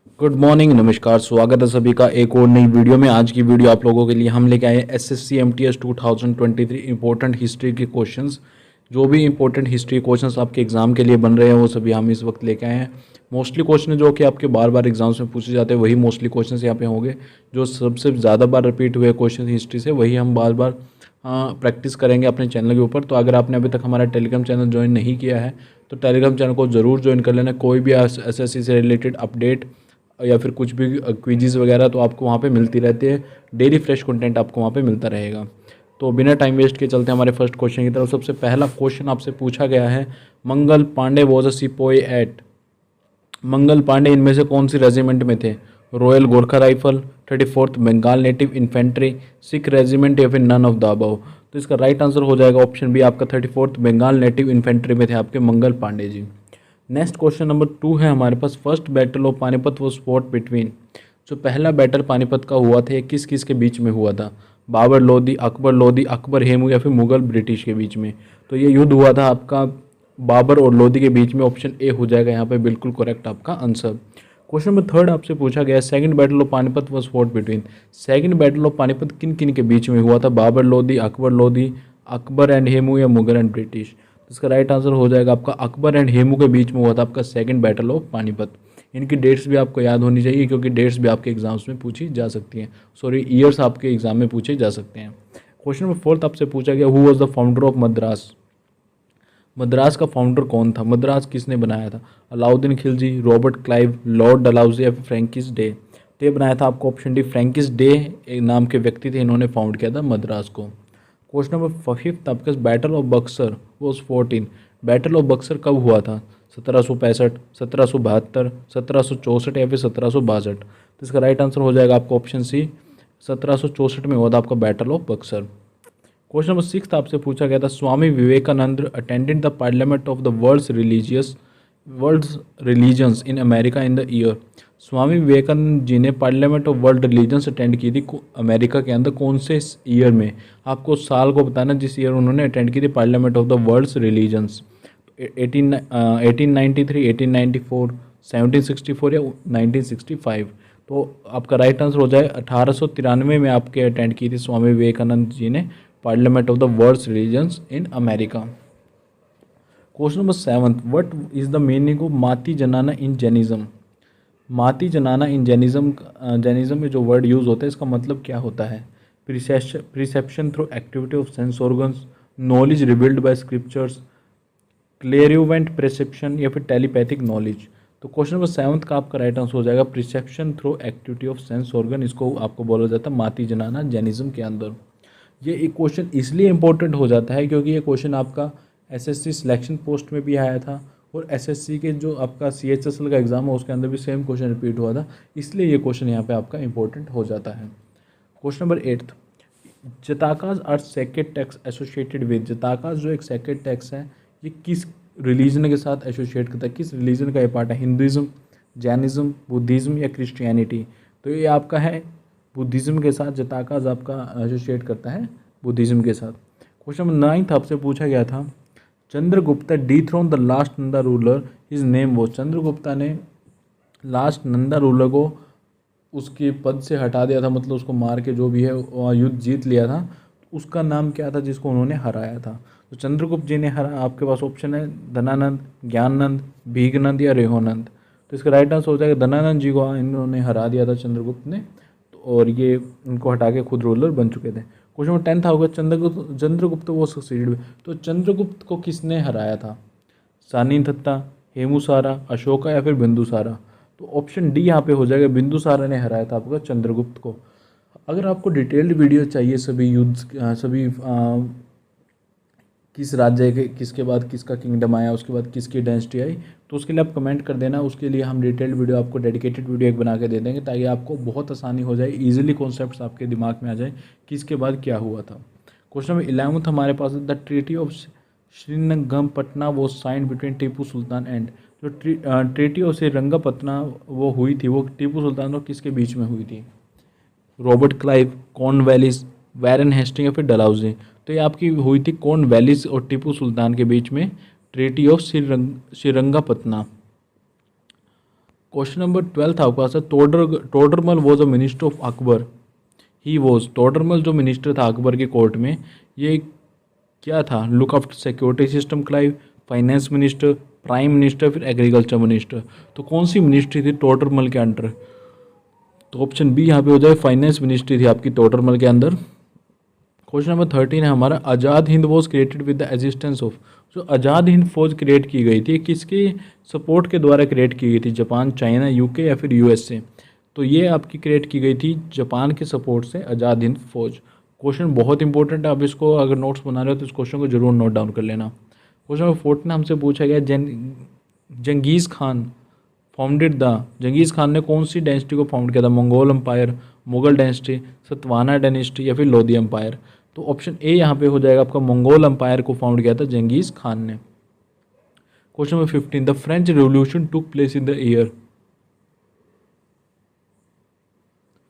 Good morning, नमस्कार, स्वागत है सभी का एक और नई वीडियो में। आज की वीडियो आप लोगों के लिए हम लेके आए हैं एसएससी एमटीएस 2023 इंपॉर्टेंट हिस्ट्री के क्वेश्चंस। जो भी इंपॉर्टेंट हिस्ट्री क्वेश्चंस आपके एग्जाम के लिए बन रहे हैं वो सभी हम इस वक्त लेके आए हैं। मोस्टली क्वेश्चन जो कि आपके बार बार एग्जाम्स में पूछे जाते हैं वही मोस्टली क्वेश्चन यहाँ पे होंगे। जो सबसे ज़्यादा बार रिपीट हुए क्वेश्चन हिस्ट्री से वही हम बार बार प्रैक्टिस करेंगे अपने चैनल के ऊपर। तो अगर आपने अभी तक हमारा टेलीग्राम चैनल ज्वाइन नहीं किया है तो टेलीग्राम चैनल को ज़रूर ज्वाइन कर लेना। कोई भी एसएससी से रिलेटेड अपडेट या फिर कुछ भी क्विज़ वगैरह तो आपको वहाँ पे मिलती रहती है। डेली फ्रेश कंटेंट आपको वहाँ पे मिलता रहेगा। तो बिना टाइम वेस्ट के चलते हैं हमारे फर्स्ट क्वेश्चन की तरफ। सबसे पहला क्वेश्चन आपसे पूछा गया है, Mangal Pandey was a sepoy at. Mangal Pandey इनमें से कौन सी रेजिमेंट में थे? Royal Gorkha rifle, 34th Bengal native infantry, Sikh regiment या फिर नन ऑफ द अबव। तो इसका राइट आंसर हो जाएगा ऑप्शन बी, आपका 34th बंगाल नेटिव इन्फेंट्री में थे आपके Mangal Pandey ji. Next question number 2 है हमारे पास, first battle of Panipat was fought between. जो पहला बैटल पानीपत का हुआ था किस किस के बीच में हुआ था? बाबर लोधी, अकबर हेमू या फिर मुगल ब्रिटिश के बीच में। तो ये युद्ध हुआ था आपका बाबर और लोधी के बीच में। ऑप्शन ए हो जाएगा यहाँ पे बिल्कुल करेक्ट आपका आंसर। क्वेश्चन नंबर 3 आपसे पूछा गया, second battle of Panipat was fought between. Second battle of Panipat किन किन के बीच में हुआ था? बाबर लोधी, अकबर एंड हेमू या मुगल एंड ब्रिटिश। इसका राइट आंसर हो जाएगा आपका अकबर एंड हेमू के बीच में हुआ था आपका सेकंड बैटल ऑफ पानीपत। इनकी डेट्स भी आपको याद होनी चाहिए क्योंकि डेट्स भी आपके एग्जाम्स में पूछी जा सकती हैं। सॉरी, ईयर्स आपके एग्जाम में पूछे जा सकते हैं। क्वेश्चन नंबर 4 आपसे पूछा गया, who was the founder of Madras. Madras का फाउंडर कौन था? मद्रास किसने बनाया था? Alauddin Khilji, Robert Clive, Lord Dalhousie या फिर फ्रैंकिस डे। तो ये बनाया था आपको ऑप्शन डी, फ्रैंकिस डे एक नाम के व्यक्ति थे, इन्होंने फाउंड किया था मद्रास को। क्वेश्चन नंबर 5 आपके battle of Buxar was 14। Battle of Buxar कब हुआ था? 1765, 1772, 1764 या फिर 1762। तो इसका राइट आंसर हो जाएगा आपका ऑप्शन सी, 1764 में हुआ था आपका battle of Buxar. Question number 6 आपसे पूछा गया था, Swami Vivekananda attended the parliament of the world's religions in America in the year. Swami Vivekananda ji ने parliament of world religions attend की थी अमेरिका के अंदर कौन से ईयर में? आपको साल को बताना जिस ईयर उन्होंने अटेंड की थी parliament of the world's religions. 1893, 1894, 1764 या 1965। तो आपका राइट आंसर हो जाए 1893 में आपके अटेंड की थी स्वामी विवेकानंद जी ने parliament of the world's religions in America. Question number 7, what is the meaning of mati jnana in Jainism. माती जनाना इन जैनिज्म में जो वर्ड यूज होता है इसका मतलब क्या होता है? Perception through activity of sense organs, knowledge revealed by scriptures, clairvoyant perception या फिर टेलीपैथिक नॉलेज। तो क्वेश्चन नंबर 7 का आपका राइट आंसर हो जाएगा perception through activity of sense organ. इसको आपको बोला जाता है माती जनाना जैनिज्म के अंदर। ये एक क्वेश्चन इसलिए इंपॉर्टेंट हो जाता है क्योंकि ये क्वेश्चन आपका एसएससी सिलेक्शन पोस्ट में भी आया था और एसएससी के जो आपका सीएचएसएल का एग्जाम है उसके अंदर भी सेम क्वेश्चन रिपीट हुआ था, इसलिए ये क्वेश्चन यहाँ पे आपका इंपॉर्टेंट हो जाता है। Question number 8, Jatakas are sacred text associated with. Jatakas जो एक सेक्रेड टेक्स्ट है ये किस रिलीजन के साथ एसोसिएट करता है? किस रिलीजन का ये पार्ट है? हिंदुइज्म, जैनिज्म, बुद्धिज़्म या क्रिश्चियनिटी। तो ये आपका है बुद्धिज़्म के साथ, जताकाज आपका एसोसिएट करता है बुद्धिज़्म के साथ। क्वेश्चन नंबर 9 आपसे पूछा गया था, Chandragupta dethrone the last Nanda ruler, his name वो। चंद्रगुप्ता ने लास्ट नंदा रूलर को उसके पद से हटा दिया था, मतलब उसको मार के जो भी है युद्ध जीत लिया था, उसका नाम क्या था जिसको उन्होंने हराया था? तो चंद्रगुप्त जी ने आपके पास ऑप्शन है धनानंद, ज्ञाननंद, भीगनंद या रेहोनंद। तो इसका राइट आंसर हो जाएगा धनानंद जी को इन्होंने हरा दिया था चंद्रगुप्त ने, और ये उनको हटा के खुद रूलर बन चुके थे। क्वेश्चन नंबर 10 होगा, चंद्रगुप्त वो सक्सीडेड। तो चंद्रगुप्त को किसने हराया था? सानिंथत्ता, हेमुसारा, अशोका या फिर बिंदुसारा। तो ऑप्शन डी यहाँ पे हो जाएगा, बिंदुसारा ने हराया था आपका चंद्रगुप्त को। अगर आपको डिटेल्ड वीडियो चाहिए सभी युद्ध सभी किस राज्य के किसके बाद किसका किंगडम आया, उसके बाद किसकी डायनेस्टी आई, तो उसके लिए आप कमेंट कर देना। उसके लिए हम डिटेल्ड वीडियो आपको डेडिकेटेड वीडियो एक बना के दे देंगे ताकि आपको बहुत आसानी हो जाए, इजीली कॉन्सेप्ट्स आपके दिमाग में आ जाए किसके बाद क्या हुआ था। क्वेश्चन नंबर 11 हमारे पास, द ट्रीटी ऑफ श्रीरंगपटना वो sign between Tipu Sultan and. जो ट्रीटी ऑफ श्रीरंगपटना वो हुई थी वो टीपू सुल्तान और किसके बीच में हुई थी? Robert Clive, Cornwallis, Warren Hastings या फिर डलहौजी। तो ये आपकी हुई थी कॉर्नवालिस और टीपू सुल्तान के बीच में treaty of Srirangapatna. Question number 12 था आपके पास है, Todarmal was a minister of Akbar. He was, Todarmal जो मिनिस्टर था अकबर के कोर्ट में, ये क्या था? Look after security system Clive, finance minister, prime minister, फिर एग्रीकल्चर मिनिस्टर। तो कौन सी मिनिस्ट्री थी टोडरमल के अंडर? तो ऑप्शन बी यहाँ पे हो जाए, फाइनेंस मिनिस्ट्री थी आपकी टोडरमल के अंदर। क्वेश्चन नंबर 13 है हमारा, Azad Hind was created with the existence of. जो आज़ाद हिंद फौज क्रिएट की गई थी, किसके सपोर्ट के द्वारा क्रिएट की गई थी? जापान, चाइना, यूके या फिर यूएसए? तो ये आपकी क्रिएट की गई थी जापान के सपोर्ट से आज़ाद हिंद फौज। क्वेश्चन बहुत इंपॉर्टेंट है, आप इसको अगर नोट्स बना रहे हो तो इस क्वेश्चन को जरूर नोट डाउन कर लेना। क्वेश्चन नंबर 14 हमसे पूछा गया, Genghis Khan founded the, Genghis Khan ने कौन सी डायनेस्टी को फाउंड किया था? Mongol empire, Mughal dynasty, Satavahana dynasty या फिर लोधी एम्पायर? तो ऑप्शन ए यहाँ पे हो जाएगा आपका, मंगोल एम्पायर को फाउंड किया था जंगीज़ खान ने। Question number 15, the French revolution took place in the year.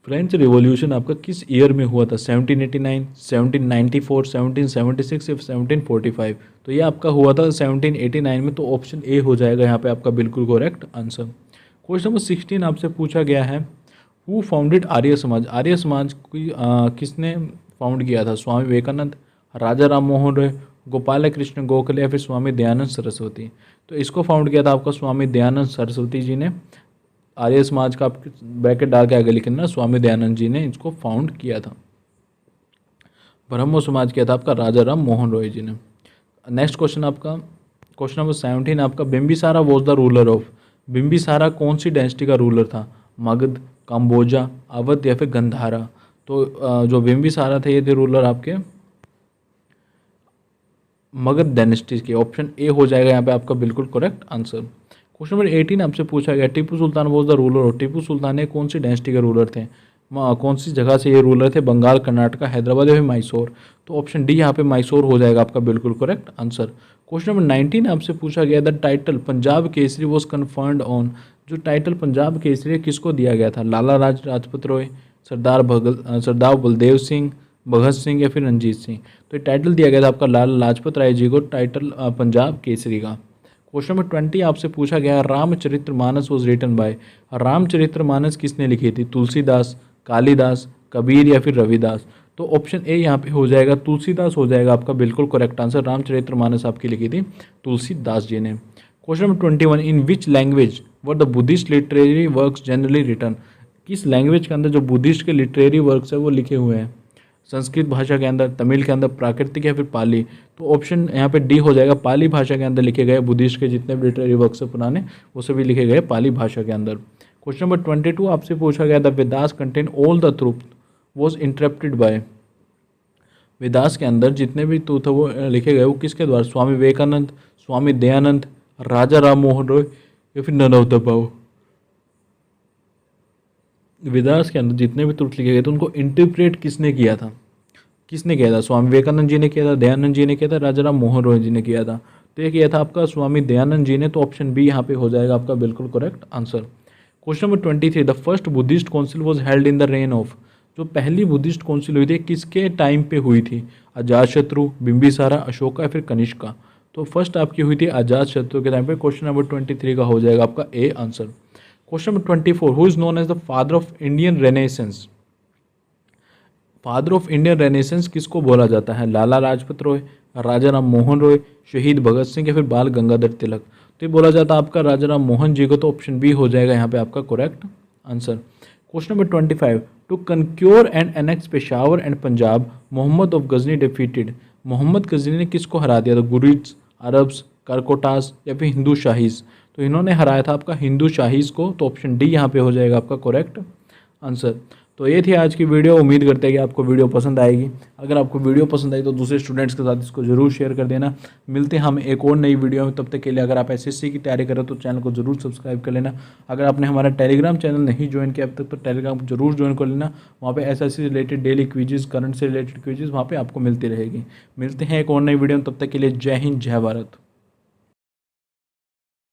French revolution आपका किस ईयर में हुआ था? 1789, 1794, 1776 या 1745? तो ये आपका हुआ था 1789 में, तो ऑप्शन ए हो जाएगा यहाँ पे आपका बिल्कुल करेक्ट आंसर। क्वेश्चन नंबर 16 आपसे पूछा गया है, हु फाउंडेड आर्य समाज। आर्य समाज की किसने फाउंड किया था? स्वामी विवेकानंद, राजा राम मोहन रॉय, गोपाल कृष्ण गोखले या फिर स्वामी दयानंद सरस्वती? तो इसको फाउंड किया था आपका स्वामी दयानंद सरस्वती जी ने। आर्य समाज का आप ब्रैकेट डाल के आगे लिखना, स्वामी दयानंद जी ने इसको फाउंड किया था। ब्रह्मो समाज किया था आपका राजा राम मोहन रॉय जी ने। नेक्स्ट क्वेश्चन आपका, क्वेश्चन नंबर 17 आपका, Bimbisara was the ruler of. Bimbisara कौन सी डायनेस्टी का रूलर था? मगध, काम्बोजा, अवध या फिर गंधारा? तो जो बिम्बिसारा थे ये थे रूलर आपके मगध डायनेस्टी के। ऑप्शन ए हो जाएगा यहाँ पे आपका बिल्कुल करेक्ट आंसर। क्वेश्चन नंबर 18 आपसे पूछा गया, Tipu Sultan was the ruler of. Tipu Sultan ने कौन सी डायनेस्टी के रूलर थे? कौन सी जगह से ये रूलर थे? बंगाल, कर्नाटका, हैदराबाद या फिर मैसूर? तो ऑप्शन डी यहाँ पे मैसूर हो जाएगा आपका बिल्कुल करेक्ट आंसर। क्वेश्चन नंबर 19 आपसे पूछा गया, the title Punjab Kesari was conferred on. जो टाइटल पंजाब केसरी किसको दिया गया था? लाला लाजपत राय, सरदार बलदेव सिंह, भगत सिंह या फिर रंजीत सिंह? तो ये टाइटल दिया गया था आपका लाला लाजपत राय जी को, टाइटल पंजाब केसरी का। क्वेश्चन नंबर 20 आपसे पूछा गया, Ramcharitmanas was written by. Ramcharitmanas किसने लिखी थी? तुलसीदास, कालिदास, कबीर या फिर रविदास? तो ऑप्शन ए यहाँ पे हो जाएगा, तुलसीदास हो जाएगा आपका बिल्कुल करेक्ट आंसर। रामचरितमानस आपकी लिखी थी तुलसीदास जी ने। Question number 21, in which language were the Buddhist literary works generally written. किस लैंग्वेज के अंदर जो बुद्धिस्ट के लिटरेरी वर्क्स है वो लिखे हुए हैं? संस्कृत भाषा के अंदर, तमिल के अंदर, प्राकृतिक या फिर पाली? तो ऑप्शन यहाँ पे डी हो जाएगा, पाली भाषा के अंदर लिखे गए बुद्धिस्ट के जितने भी लिटरेरी वर्क्स है पुराने, वो सभी लिखे गए पाली भाषा के अंदर। क्वेश्चन नंबर 22 आपसे पूछा गया, the Vedas contain all the truth was interpreted by. Vedas के अंदर जितने भी ट्रूथ है वो लिखे गए वो किसके द्वारा? स्वामी विवेकानंद, स्वामी दयानंद, राजा राम मोहन रॉय या फिर none of the above? Vedas के अंदर जितने भी ट्रूथ लिखे गए थे उनको इंटरप्रेट किसने किया था? किसने किया था? स्वामी विवेकानंद जी ने किया था, दयानंद जी ने किया था, राजा राम मोहन रॉय जी ने किया था? तो ये किया था आपका स्वामी दयानंद जी ने। तो ऑप्शन बी यहाँ पे हो जाएगा आपका बिल्कुल correct answer. Question number 23, the first Buddhist council was held in the rain of. जो पहली बुद्धिस्ट काउंसिल हुई थी किसके टाइम पे हुई थी? अजातशत्रु, बिंबिसारा, अशोका या फिर कनिष्का? तो फर्स्ट आपकी हुई थी अजातशत्रु के टाइम पे। क्वेश्चन नंबर 23 का हो जाएगा आपका a answer. Question number 24, who is known as the father of Indian renaissance. Father of Indian renaissance किसको बोला जाता है? लाला लाजपत राय, राजा राम मोहन रॉय, शहीद भगत सिंह या फिर बाल गंगाधर तिलक? तो ये बोला जाता है आपका राजा राम मोहन जी को। तो ऑप्शन बी हो जाएगा यहाँ पे आपका correct answer. Question number 25, to conquer and annex Peshawar and Punjab Mohammad of Ghazni defeated. Mohammad Ghazni ने किसको हरा दिया था? गुरिज, अरब्स, करकोटास या फिर हिंदू शाहीज? तो इन्होंने हराया था आपका हिंदू शाहीज को। तो ऑप्शन डी यहाँ पे हो जाएगा आपका करेक्ट आंसर। तो ये थी आज की वीडियो। उम्मीद करते हैं कि आपको वीडियो पसंद आएगी। अगर आपको वीडियो पसंद आई तो दूसरे स्टूडेंट्स के साथ इसको जरूर शेयर कर देना। मिलते हैं हम एक और नई वीडियो में, तब तक के लिए अगर आप एसएससी की तैयारी करें तो चैनल को जरूर सब्सक्राइब कर लेना। अगर आपने हमारा टेलीग्राम चैनल नहीं ज्वाइन किया अब तक तो टेलीग्राम को जरूर ज्वाइन कर लेना। वहाँ पे एसएससी से रिलेटेड डेली क्विजेज, करंट से रिलेटेड क्विजेज वहाँ पर आपको मिलती रहेगी। मिलते हैं एक और नई वीडियो में, तब तक के लिए जय हिंद, जय भारत।